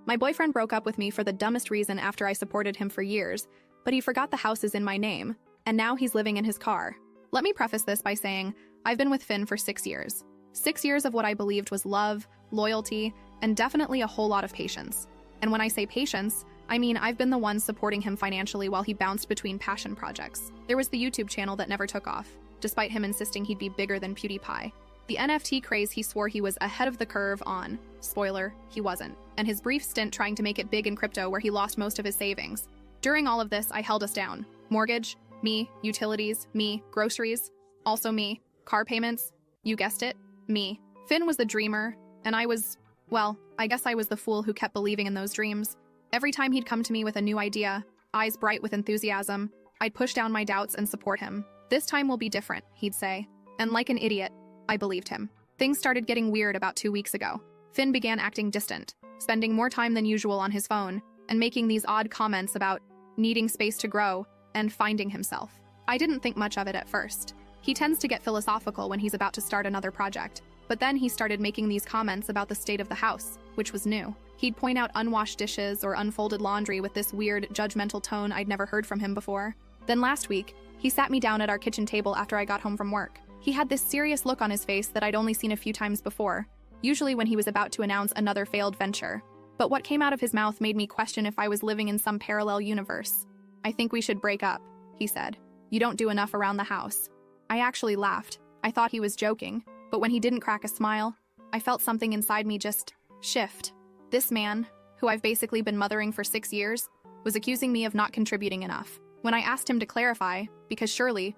My boyfriend broke up with me for the dumbest reason after I supported him for years, but he forgot the house is in my name, and now he's living in his car. Let me preface this by saying I've been with Finn for 6 years. 6 years of what I believed was love, loyalty, and definitely a whole lot of patience. And when I say patience, I mean I've been the one supporting him financially while he bounced between passion projects. There was the YouTube channel that never took off, despite him insisting he'd be bigger than PewDiePie. The NFT craze he swore he was ahead of the curve on. Spoiler, he wasn't. And his brief stint trying to make it big in crypto where he lost most of his savings. During all of this, I held us down. Mortgage, me. Utilities, me. Groceries, also me. Car payments, you guessed it, me. Finn was the dreamer, and I was, well, I guess I was the fool who kept believing in those dreams. Every time he'd come to me with a new idea, eyes bright with enthusiasm, I'd push down my doubts and support him. This time will be different, he'd say. And like an idiot, I believed him. Things started getting weird about 2 weeks ago. Finn began acting distant, spending more time than usual on his phone, and making these odd comments about needing space to grow and finding himself. I didn't think much of it at first. He tends to get philosophical when he's about to start another project, but then he started making these comments about the state of the house, which was new. He'd point out unwashed dishes or unfolded laundry with this weird, judgmental tone I'd never heard from him before. Then last week, he sat me down at our kitchen table after I got home from work. He had this serious look on his face that I'd only seen a few times before, usually when he was about to announce another failed venture. But what came out of his mouth made me question if I was living in some parallel universe. "I think we should break up," he said. "You don't do enough around the house." I actually laughed. I thought he was joking, but when he didn't crack a smile, I felt something inside me just shift. This man, who I've basically been mothering for 6 years, was accusing me of not contributing enough. When I asked him to clarify, because surely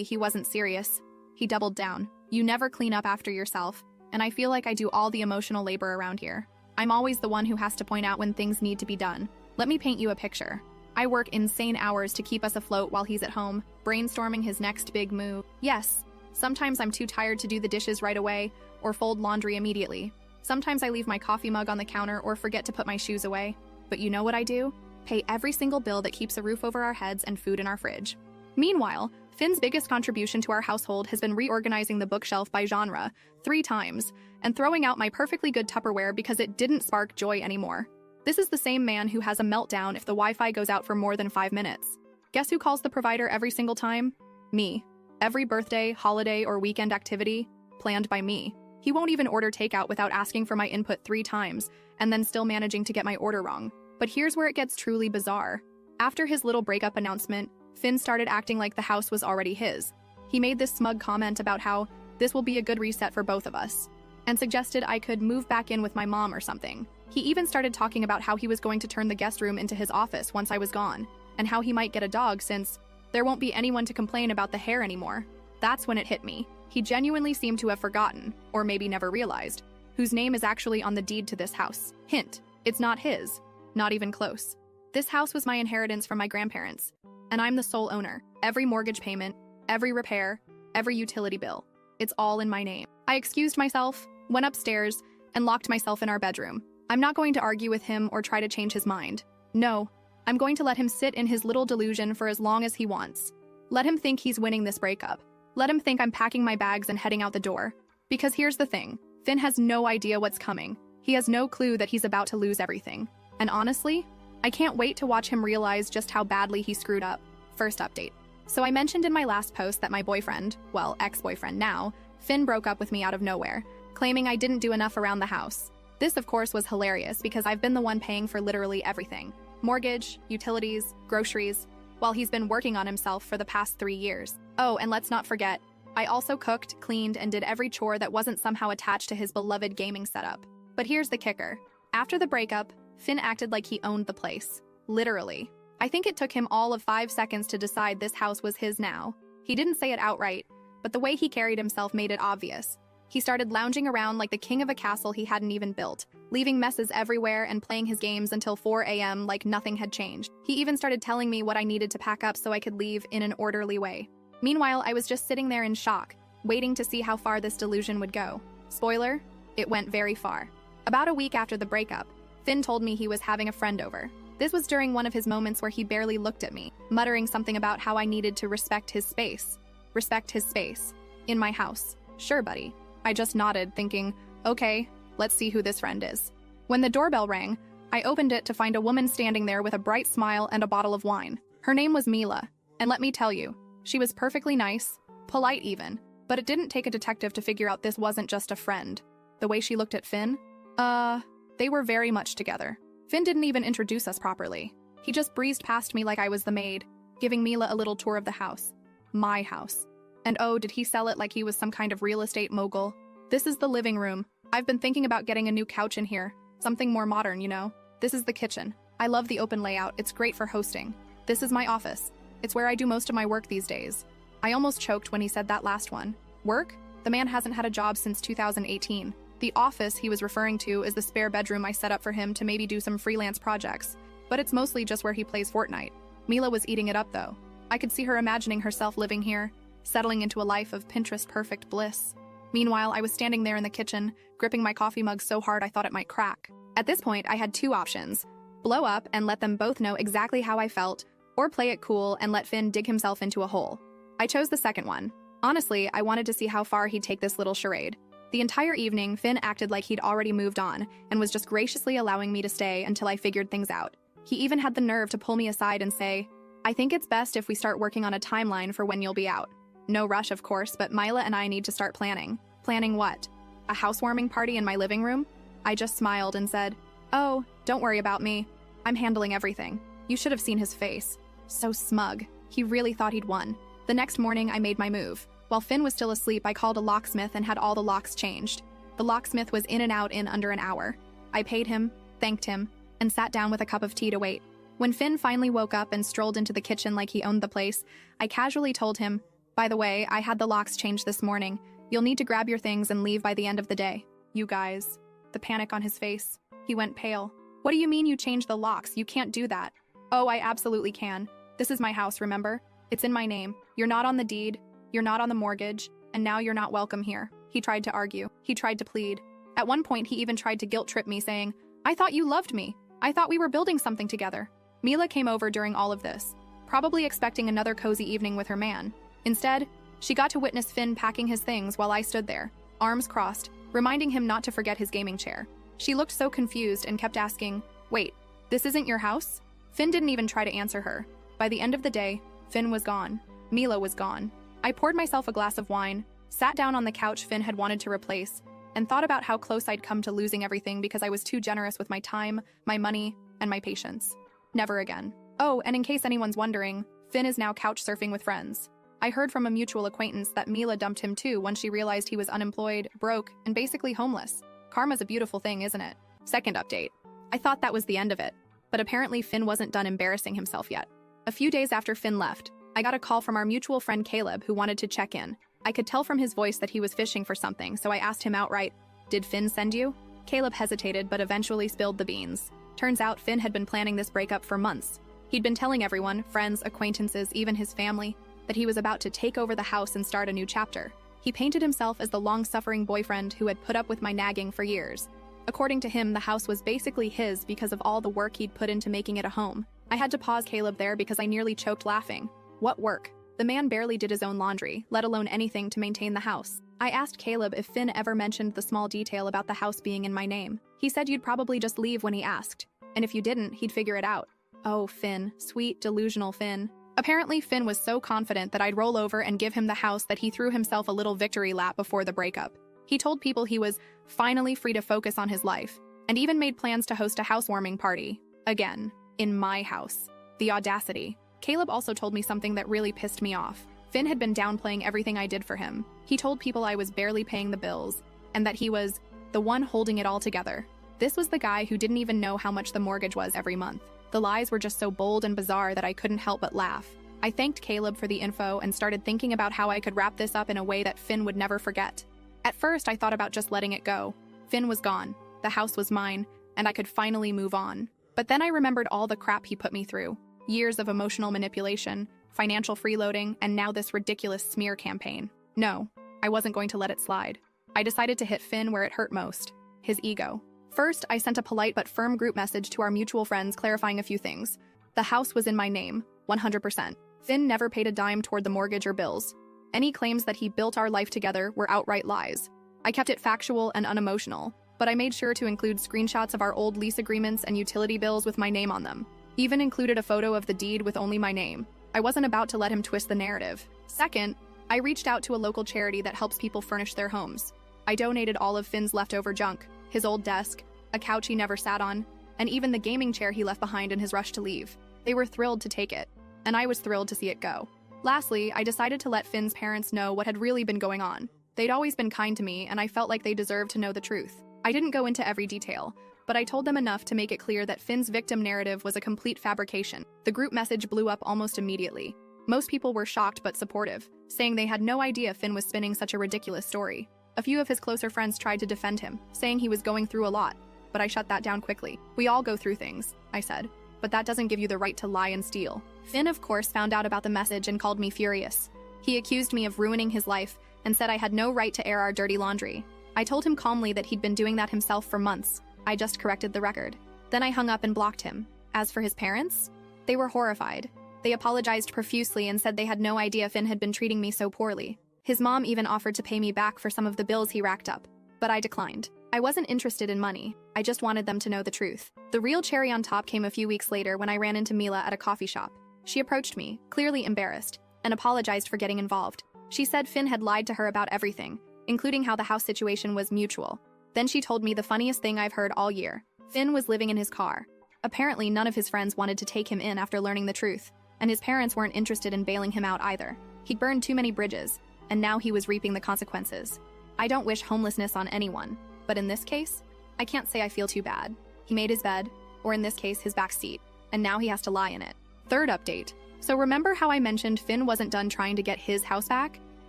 he wasn't serious, he doubled down. "You never clean up after yourself, and I feel like I do all the emotional labor around here. I'm always the one who has to point out when things need to be done. Let me paint you a picture. I work insane hours to keep us afloat while he's at home, brainstorming his next big move. Yes, sometimes I'm too tired to do the dishes right away or fold laundry immediately. Sometimes I leave my coffee mug on the counter or forget to put my shoes away. But you know what I do? Pay every single bill that keeps a roof over our heads and food in our fridge." Meanwhile, Finn's biggest contribution to our household has been reorganizing the bookshelf by genre 3 times and throwing out my perfectly good Tupperware because it didn't spark joy anymore. This is the same man who has a meltdown if the Wi-Fi goes out for more than 5 minutes. Guess who calls the provider every single time? Me. Every birthday, holiday, or weekend activity, planned by me. He won't even order takeout without asking for my input 3 times, and then still managing to get my order wrong. But here's where it gets truly bizarre. After his little breakup announcement, Finn started acting like the house was already his. He made this smug comment about how this will be a good reset for both of us, and suggested I could move back in with my mom or something. He even started talking about how he was going to turn the guest room into his office once I was gone, and how he might get a dog since there won't be anyone to complain about the hair anymore. That's when it hit me. He genuinely seemed to have forgotten, or maybe never realized, whose name is actually on the deed to this house. Hint, it's not his. Not even close. This house was my inheritance from my grandparents, and I'm the sole owner. Every mortgage payment, every repair, every utility bill, it's all in my name. I excused myself, went upstairs, and locked myself in our bedroom. I'm not going to argue with him or try to change his mind. No, I'm going to let him sit in his little delusion for as long as he wants. Let him think he's winning this breakup. Let him think I'm packing my bags and heading out the door. Because here's the thing, Finn has no idea what's coming. He has no clue that he's about to lose everything. And honestly, I can't wait to watch him realize just how badly he screwed up. First update. So I mentioned in my last post that my boyfriend, well, ex-boyfriend now, Finn broke up with me out of nowhere, claiming I didn't do enough around the house. This, of course, was hilarious because I've been the one paying for literally everything. Mortgage, utilities, groceries, while he's been working on himself for the past 3 years. Oh, and let's not forget, I also cooked, cleaned, and did every chore that wasn't somehow attached to his beloved gaming setup. But here's the kicker. After the breakup, Finn acted like he owned the place. Literally. I think it took him all of 5 seconds to decide this house was his now. He didn't say it outright, but the way he carried himself made it obvious. He started lounging around like the king of a castle he hadn't even built, leaving messes everywhere and playing his games until 4 a.m. like nothing had changed. He even started telling me what I needed to pack up so I could leave in an orderly way. Meanwhile, I was just sitting there in shock, waiting to see how far this delusion would go. Spoiler, it went very far. About a week after the breakup, Finn told me he was having a friend over. This was during one of his moments where he barely looked at me, muttering something about how I needed to respect his space. Respect his space. In my house. Sure, buddy. I just nodded, thinking, okay, let's see who this friend is. When the doorbell rang, I opened it to find a woman standing there with a bright smile and a bottle of wine. Her name was Mila, and let me tell you, she was perfectly nice, polite even, but it didn't take a detective to figure out this wasn't just a friend. The way she looked at Finn? They were very much together. Finn didn't even introduce us properly. He just breezed past me like I was the maid, giving Mila a little tour of the house. My house. And oh, did he sell it like he was some kind of real estate mogul? This is the living room. I've been thinking about getting a new couch in here. Something more modern, you know? This is the kitchen. I love the open layout. It's great for hosting. This is my office. It's where I do most of my work these days. I almost choked when he said that last one. Work? The man hasn't had a job since 2018. The office he was referring to is the spare bedroom I set up for him to maybe do some freelance projects, but it's mostly just where he plays Fortnite. Mila was eating it up though. I could see her imagining herself living here, settling into a life of Pinterest-perfect bliss. Meanwhile, I was standing there in the kitchen, gripping my coffee mug so hard I thought it might crack. At this point, I had two options: blow up and let them both know exactly how I felt, or play it cool and let Finn dig himself into a hole. I chose the second one. Honestly, I wanted to see how far he'd take this little charade. The entire evening, Finn acted like he'd already moved on and was just graciously allowing me to stay until I figured things out. He even had the nerve to pull me aside and say, "I think it's best if we start working on a timeline for when you'll be out." No rush, of course, but Mila and I need to start planning. Planning what? A housewarming party in my living room? I just smiled and said, "Oh, don't worry about me. I'm handling everything." You should have seen his face. So smug. He really thought he'd won. The next morning, I made my move. While Finn was still asleep, I called a locksmith and had all the locks changed. The locksmith was in and out in under an hour. I paid him, thanked him, and sat down with a cup of tea to wait. When Finn finally woke up and strolled into the kitchen like he owned the place, I casually told him, "By the way, I had the locks changed this morning. You'll need to grab your things and leave by the end of the day." You guys. The panic on his face. He went pale. "What do you mean you changed the locks? You can't do that." "Oh, I absolutely can. This is my house, remember? It's in my name. You're not on the deed. You're not on the mortgage, and now you're not welcome here." He tried to argue. He tried to plead. At one point, he even tried to guilt-trip me, saying, "I thought you loved me. I thought we were building something together." Mila came over during all of this, probably expecting another cozy evening with her man. Instead, she got to witness Finn packing his things while I stood there, arms crossed, reminding him not to forget his gaming chair. She looked so confused and kept asking, "Wait, this isn't your house?" Finn didn't even try to answer her. By the end of the day, Finn was gone. Mila was gone. I poured myself a glass of wine, sat down on the couch Finn had wanted to replace, and thought about how close I'd come to losing everything because I was too generous with my time, my money, and my patience. Never again. Oh, and in case anyone's wondering, Finn is now couch surfing with friends. I heard from a mutual acquaintance that Mila dumped him too when she realized he was unemployed, broke, and basically homeless. Karma's a beautiful thing, isn't it? Second update. I thought that was the end of it, but apparently Finn wasn't done embarrassing himself yet. A few days after Finn left, I got a call from our mutual friend Caleb who wanted to check in. I could tell from his voice that he was fishing for something, so I asked him outright, "Did Finn send you?" Caleb hesitated but eventually spilled the beans. Turns out Finn had been planning this breakup for months. He'd been telling everyone, friends, acquaintances, even his family, that he was about to take over the house and start a new chapter. He painted himself as the long-suffering boyfriend who had put up with my nagging for years. According to him, the house was basically his because of all the work he'd put into making it a home. I had to pause Caleb there because I nearly choked laughing. What work? The man barely did his own laundry, let alone anything to maintain the house. I asked Caleb if Finn ever mentioned the small detail about the house being in my name. He said you'd probably just leave when he asked, and if you didn't, he'd figure it out. Oh, Finn. Sweet, delusional Finn. Apparently, Finn was so confident that I'd roll over and give him the house that he threw himself a little victory lap before the breakup. He told people he was finally free to focus on his life, and even made plans to host a housewarming party. Again, in my house. The audacity. Caleb also told me something that really pissed me off. Finn had been downplaying everything I did for him. He told people I was barely paying the bills, and that he was the one holding it all together. This was the guy who didn't even know how much the mortgage was every month. The lies were just so bold and bizarre that I couldn't help but laugh. I thanked Caleb for the info and started thinking about how I could wrap this up in a way that Finn would never forget. At first, I thought about just letting it go. Finn was gone, the house was mine, and I could finally move on. But then I remembered all the crap he put me through. Years of emotional manipulation, financial freeloading, and now this ridiculous smear campaign. No, I wasn't going to let it slide. I decided to hit Finn where it hurt most, his ego. First, I sent a polite but firm group message to our mutual friends clarifying a few things. The house was in my name, 100%. Finn never paid a dime toward the mortgage or bills. Any claims that he built our life together were outright lies. I kept it factual and unemotional. but I made sure to include screenshots of our old lease agreements and utility bills with my name on them. Even included a photo of the deed with only my name. I wasn't about to let him twist the narrative. Second, I reached out to a local charity that helps people furnish their homes. I donated all of Finn's leftover junk, his old desk, a couch he never sat on, and even the gaming chair he left behind in his rush to leave. They were thrilled to take it, and I was thrilled to see it go. Lastly, I decided to let Finn's parents know what had really been going on. They'd always been kind to me, and I felt like they deserved to know the truth. I didn't go into every detail, but I told them enough to make it clear that Finn's victim narrative was a complete fabrication. The group message blew up almost immediately. Most people were shocked but supportive, saying they had no idea Finn was spinning such a ridiculous story. A few of his closer friends tried to defend him, saying he was going through a lot, but I shut that down quickly. We all go through things, I said, but that doesn't give you the right to lie and steal. Finn, of course, found out about the message and called me furious. He accused me of ruining his life and said I had no right to air our dirty laundry. I told him calmly that he'd been doing that himself for months. I just corrected the record. Then I hung up and blocked him. As for his parents, they were horrified. They apologized profusely and said they had no idea Finn had been treating me so poorly. His mom even offered to pay me back for some of the bills he racked up, but I declined. I wasn't interested in money. I just wanted them to know the truth. The real cherry on top came a few weeks later when I ran into Mila at a coffee shop. She approached me, clearly embarrassed, and apologized for getting involved. She said Finn had lied to her about everything, including how the house situation was mutual. Then she told me the funniest thing I've heard all year. Finn was living in his car. Apparently, none of his friends wanted to take him in after learning the truth, and his parents weren't interested in bailing him out either. He'd burned too many bridges, and now he was reaping the consequences. I don't wish homelessness on anyone, but in this case, I can't say I feel too bad. He made his bed, or in this case, his back seat, and now he has to lie in it. Third update. So remember how I mentioned Finn wasn't done trying to get his house back?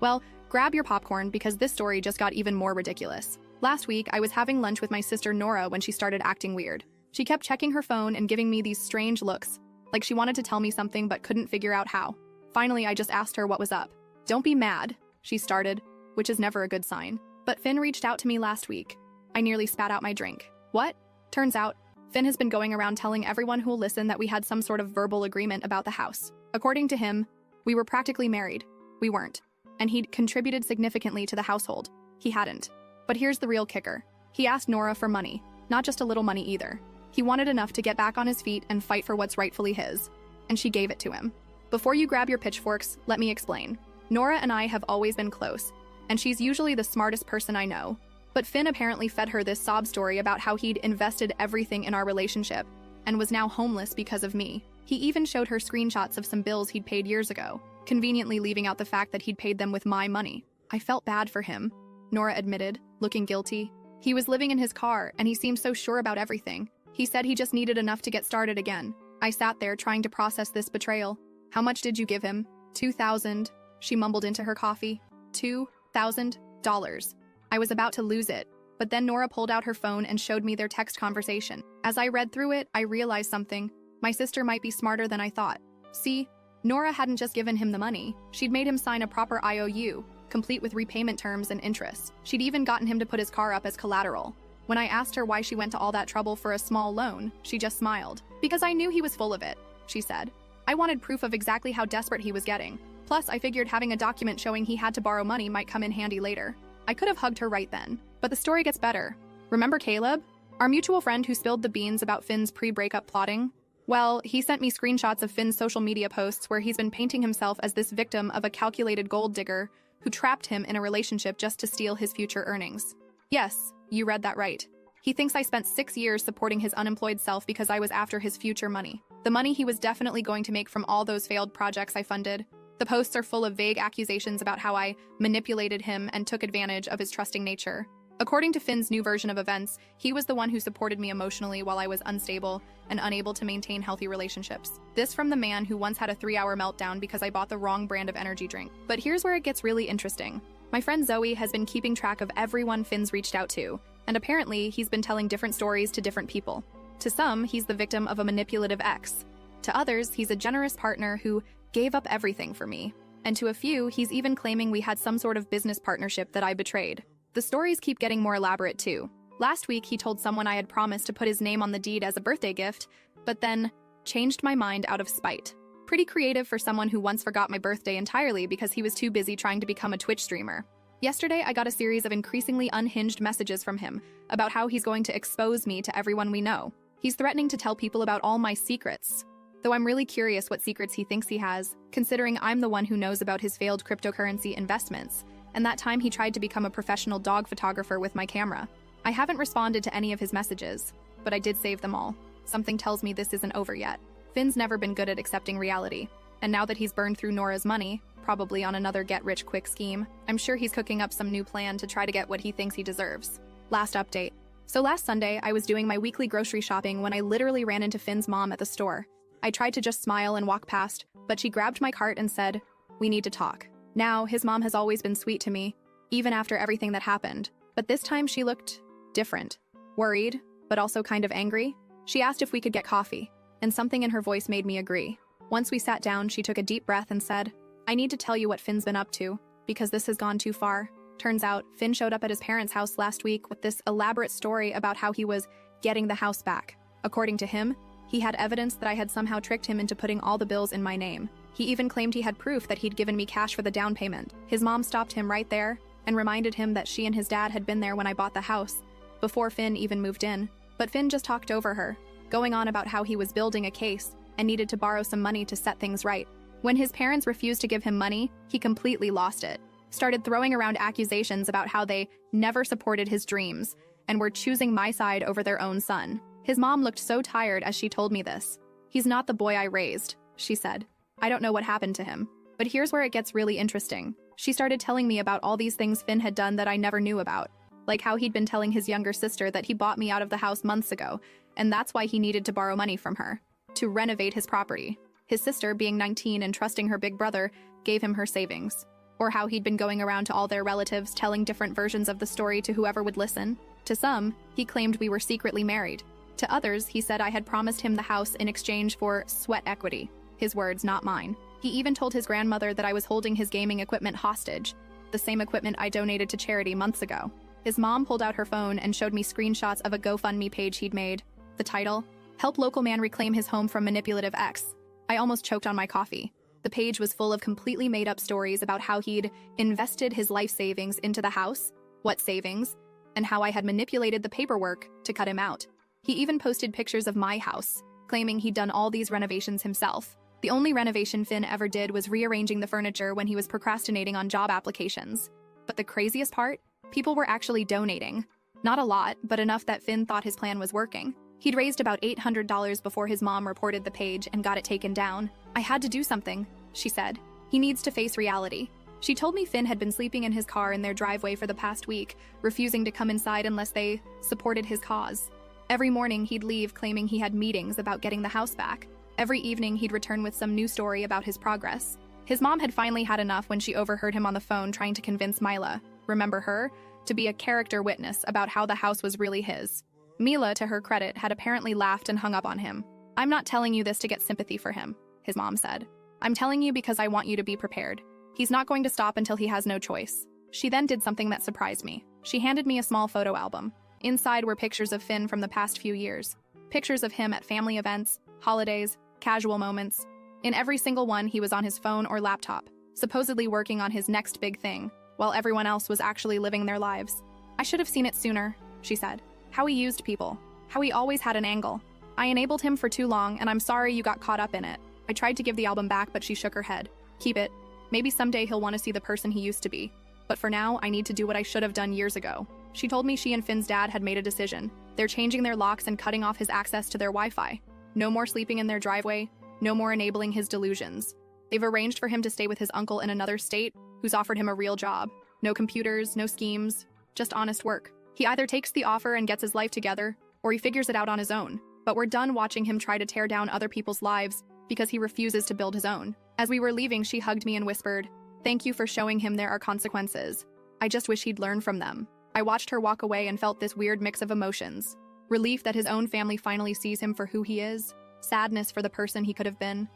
Well, grab your popcorn because this story just got even more ridiculous. Last week, I was having lunch with my sister Nora when she started acting weird. She kept checking her phone and giving me these strange looks, like she wanted to tell me something but couldn't figure out how. Finally, I just asked her what was up. "Don't be mad," she started, which is never a good sign. But Finn reached out to me last week. I nearly spat out my drink. What? Turns out, Finn has been going around telling everyone who'll listen that we had some sort of verbal agreement about the house. According to him, we were practically married. We weren't. And he'd contributed significantly to the household. He hadn't. But here's the real kicker. He asked Nora for money, not just a little money either. He wanted enough to get back on his feet and fight for what's rightfully his. And she gave it to him. Before you grab your pitchforks, let me explain. Nora and I have always been close, and she's usually the smartest person I know. But Finn apparently fed her this sob story about how he'd invested everything in our relationship and was now homeless because of me. He even showed her screenshots of some bills he'd paid years ago, conveniently leaving out the fact that he'd paid them with my money. I felt bad for him, Nora admitted, looking guilty. He was living in his car, and he seemed so sure about everything. He said he just needed enough to get started again. I sat there trying to process this betrayal. "How much did you give him?" $2,000, she mumbled into her coffee. $2,000. I was about to lose it, but then Nora pulled out her phone and showed me their text conversation. As I read through it, I realized something. My sister might be smarter than I thought. See, Nora hadn't just given him the money. She'd made him sign a proper IOU, complete with repayment terms and interest. She'd even gotten him to put his car up as collateral. When I asked her why she went to all that trouble for a small loan, she just smiled. "Because I knew he was full of it," she said. "I wanted proof of exactly how desperate he was getting. Plus, I figured having a document showing he had to borrow money might come in handy later." I could have hugged her right then. But the story gets better. Remember Caleb? Our mutual friend who spilled the beans about Finn's pre-breakup plotting? Well, he sent me screenshots of Finn's social media posts where he's been painting himself as this victim of a calculated gold digger who trapped him in a relationship just to steal his future earnings. Yes, you read that right. He thinks I spent 6 years supporting his unemployed self because I was after his future money. The money he was definitely going to make from all those failed projects I funded. The posts are full of vague accusations about how I manipulated him and took advantage of his trusting nature. According to Finn's new version of events, he was the one who supported me emotionally while I was unstable and unable to maintain healthy relationships. This from the man who once had a 3-hour meltdown because I bought the wrong brand of energy drink. But here's where it gets really interesting. My friend Zoe has been keeping track of everyone Finn's reached out to, and apparently he's been telling different stories to different people. To some, he's the victim of a manipulative ex. To others, he's a generous partner who gave up everything for me. And to a few, he's even claiming we had some sort of business partnership that I betrayed. The stories keep getting more elaborate too. Last week, he told someone I had promised to put his name on the deed as a birthday gift, but then changed my mind out of spite. Pretty creative for someone who once forgot my birthday entirely because he was too busy trying to become a Twitch streamer. Yesterday, I got a series of increasingly unhinged messages from him about how he's going to expose me to everyone we know. He's threatening to tell people about all my secrets. Though I'm really curious what secrets he thinks he has, considering I'm the one who knows about his failed cryptocurrency investments, and that time he tried to become a professional dog photographer with my camera. I haven't responded to any of his messages, but I did save them all. Something tells me this isn't over yet. Finn's never been good at accepting reality, and now that he's burned through Nora's money, probably on another get-rich-quick scheme, I'm sure he's cooking up some new plan to try to get what he thinks he deserves. Last update. So last Sunday, I was doing my weekly grocery shopping when I literally ran into Finn's mom at the store. I tried to just smile and walk past, but she grabbed my cart and said, "We need to talk." Now, his mom has always been sweet to me, even after everything that happened, but this time she looked different. Worried, but also kind of angry. She asked if we could get coffee, and something in her voice made me agree. Once we sat down, she took a deep breath and said, "I need to tell you what Finn's been up to, because this has gone too far." Turns out, Finn showed up at his parents' house last week with this elaborate story about how he was getting the house back. According to him, he had evidence that I had somehow tricked him into putting all the bills in my name. He even claimed he had proof that he'd given me cash for the down payment. His mom stopped him right there and reminded him that she and his dad had been there when I bought the house, before Finn even moved in. But Finn just talked over her, going on about how he was building a case and needed to borrow some money to set things right. When his parents refused to give him money, he completely lost it. Started throwing around accusations about how they never supported his dreams and were choosing my side over their own son. His mom looked so tired as she told me this. "He's not the boy I raised," she said. "I don't know what happened to him." But here's where it gets really interesting. She started telling me about all these things Finn had done that I never knew about, like how he'd been telling his younger sister that he bought me out of the house months ago, and that's why he needed to borrow money from her, to renovate his property. His sister, being 19 and trusting her big brother, gave him her savings. Or how he'd been going around to all their relatives telling different versions of the story to whoever would listen. To some, he claimed we were secretly married. To others, he said I had promised him the house in exchange for sweat equity. His words, not mine. He even told his grandmother that I was holding his gaming equipment hostage, the same equipment I donated to charity months ago. His mom pulled out her phone and showed me screenshots of a GoFundMe page he'd made. The title, "Help Local Man Reclaim His Home from Manipulative Ex." I almost choked on my coffee. The page was full of completely made-up stories about how he'd invested his life savings into the house, what savings, and how I had manipulated the paperwork to cut him out. He even posted pictures of my house, claiming he'd done all these renovations himself. The only renovation Finn ever did was rearranging the furniture when he was procrastinating on job applications. But the craziest part? People were actually donating. Not a lot, but enough that Finn thought his plan was working. He'd raised about $800 before his mom reported the page and got it taken down. "I had to do something," she said. "He needs to face reality." She told me Finn had been sleeping in his car in their driveway for the past week, refusing to come inside unless they supported his cause. Every morning he'd leave claiming he had meetings about getting the house back. Every evening he'd return with some new story about his progress. His mom had finally had enough when she overheard him on the phone trying to convince Mila, remember her, to be a character witness about how the house was really his. Mila, to her credit, had apparently laughed and hung up on him. "I'm not telling you this to get sympathy for him," his mom said. "I'm telling you because I want you to be prepared. He's not going to stop until he has no choice." She then did something that surprised me. She handed me a small photo album. Inside were pictures of Finn from the past few years. Pictures of him at family events, holidays, casual moments. In every single one, he was on his phone or laptop, supposedly working on his next big thing, while everyone else was actually living their lives. "I should have seen it sooner," she said. "How he used people. How he always had an angle. I enabled him for too long, and I'm sorry you got caught up in it." I tried to give the album back, but she shook her head. "Keep it. Maybe someday he'll want to see the person he used to be. But for now, I need to do what I should have done years ago." She told me she and Finn's dad had made a decision. They're changing their locks and cutting off his access to their Wi-Fi. No more sleeping in their driveway. No more enabling his delusions. They've arranged for him to stay with his uncle in another state, who's offered him a real job. No computers, no schemes, just honest work. He either takes the offer and gets his life together, or he figures it out on his own. But we're done watching him try to tear down other people's lives because he refuses to build his own. As we were leaving, she hugged me and whispered, "Thank you for showing him there are consequences. I just wish he'd learn from them." I watched her walk away and felt this weird mix of emotions. Relief that his own family finally sees him for who he is, sadness for the person he could have been.